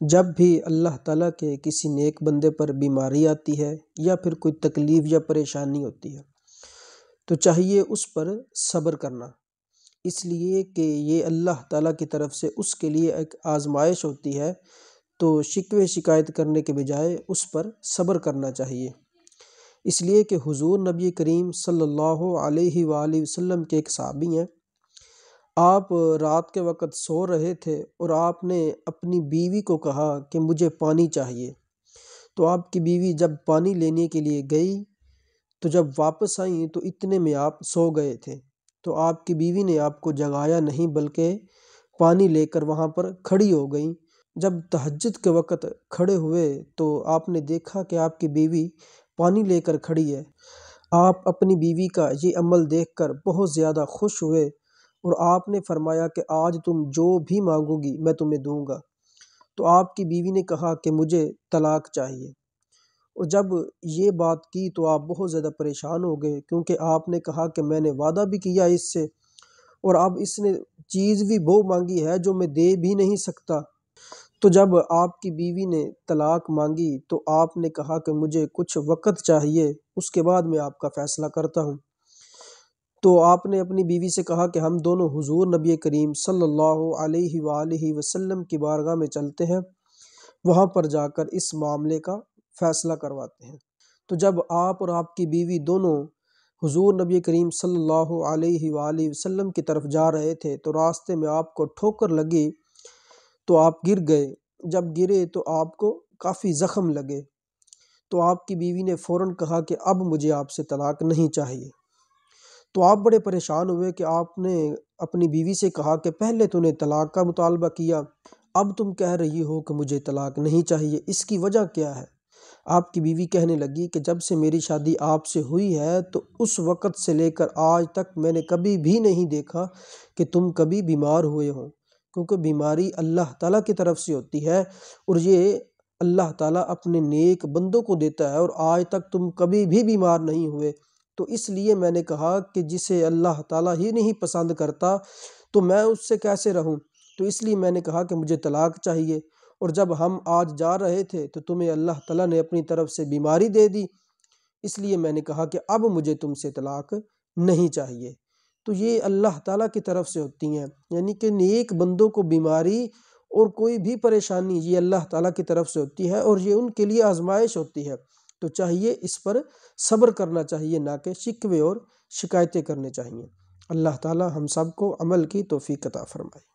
جب بھی اللہ تعالیٰ کے کسی نیک بندے پر بیماری آتی ہے یا پھر کوئی تکلیف یا پریشانی ہوتی ہے تو چاہیے اس پر صبر کرنا، اس لیے کہ یہ اللہ تعالیٰ کی طرف سے اس کے لیے ایک آزمائش ہوتی ہے، تو شکوے شکایت کرنے کے بجائے اس پر صبر کرنا چاہیے۔ اس لیے کہ حضور نبی کریم صلی اللہ علیہ وآلہ وسلم کے ایک صحابی ہیں، آپ رات کے وقت سو رہے تھے اور آپ نے اپنی بیوی کو کہا کہ مجھے پانی چاہیے، تو آپ کی بیوی جب پانی لینے کے لیے گئی تو جب واپس آئیں تو اتنے میں آپ سو گئے تھے، تو آپ کی بیوی نے آپ کو جگایا نہیں بلکہ پانی لے کر وہاں پر کھڑی ہو گئیں۔ جب تہجد کے وقت کھڑے ہوئے تو آپ نے دیکھا کہ آپ کی بیوی پانی لے کر کھڑی ہے۔ آپ اپنی بیوی کا یہ عمل دیکھ کر بہت زیادہ خوش ہوئے اور آپ نے فرمایا کہ آج تم جو بھی مانگو گی میں تمہیں دوں گا۔ تو آپ کی بیوی نے کہا کہ مجھے طلاق چاہیے، اور جب یہ بات کی تو آپ بہت زیادہ پریشان ہو گئے، کیونکہ آپ نے کہا کہ میں نے وعدہ بھی کیا اس سے، اور اب اس نے چیز بھی وہ مانگی ہے جو میں دے بھی نہیں سکتا۔ تو جب آپ کی بیوی نے طلاق مانگی تو آپ نے کہا کہ مجھے کچھ وقت چاہیے، اس کے بعد میں آپ کا فیصلہ کرتا ہوں۔ تو آپ نے اپنی بیوی سے کہا کہ ہم دونوں حضور نبی کریم صلی اللہ علیہ وآلہ وسلم کی بارگاہ میں چلتے ہیں، وہاں پر جا کر اس معاملے کا فیصلہ کرواتے ہیں۔ تو جب آپ اور آپ کی بیوی دونوں حضور نبی کریم صلی اللہ علیہ وآلہ وسلم کی طرف جا رہے تھے تو راستے میں آپ کو ٹھوکر لگی تو آپ گر گئے۔ جب گرے تو آپ کو کافی زخم لگے، تو آپ کی بیوی نے فوراً کہا کہ اب مجھے آپ سے طلاق نہیں چاہیے۔ تو آپ بڑے پریشان ہوئے کہ آپ نے اپنی بیوی سے کہا کہ پہلے تو نے طلاق کا مطالبہ کیا، اب تم کہہ رہی ہو کہ مجھے طلاق نہیں چاہیے، اس کی وجہ کیا ہے؟ آپ کی بیوی کہنے لگی کہ جب سے میری شادی آپ سے ہوئی ہے تو اس وقت سے لے کر آج تک میں نے کبھی بھی نہیں دیکھا کہ تم کبھی بیمار ہوئے ہو، کیونکہ بیماری اللہ تعالیٰ کی طرف سے ہوتی ہے، اور یہ اللہ تعالیٰ اپنے نیک بندوں کو دیتا ہے، اور آج تک تم کبھی بھی بیمار نہیں ہوئے۔ تو اس لیے میں نے کہا کہ جسے اللہ تعالیٰ ہی نہیں پسند کرتا تو میں اس سے کیسے رہوں، تو اس لیے میں نے کہا کہ مجھے طلاق چاہیے، اور جب ہم آج جا رہے تھے تو تمہیں اللہ تعالیٰ نے اپنی طرف سے بیماری دے دی، اس لیے میں نے کہا کہ اب مجھے تم سے طلاق نہیں چاہیے۔ تو یہ اللہ تعالیٰ کی طرف سے ہوتی ہیں، یعنی کہ نیک بندوں کو بیماری اور کوئی بھی پریشانی یہ اللہ تعالیٰ کی طرف سے ہوتی ہے، اور یہ ان کے لیے آزمائش ہوتی ہے، تو چاہیے اس پر صبر کرنا چاہیے، نہ کہ شکوے اور شکایتیں کرنے چاہیے۔ اللہ تعالیٰ ہم سب کو عمل کی توفیق عطا فرمائے۔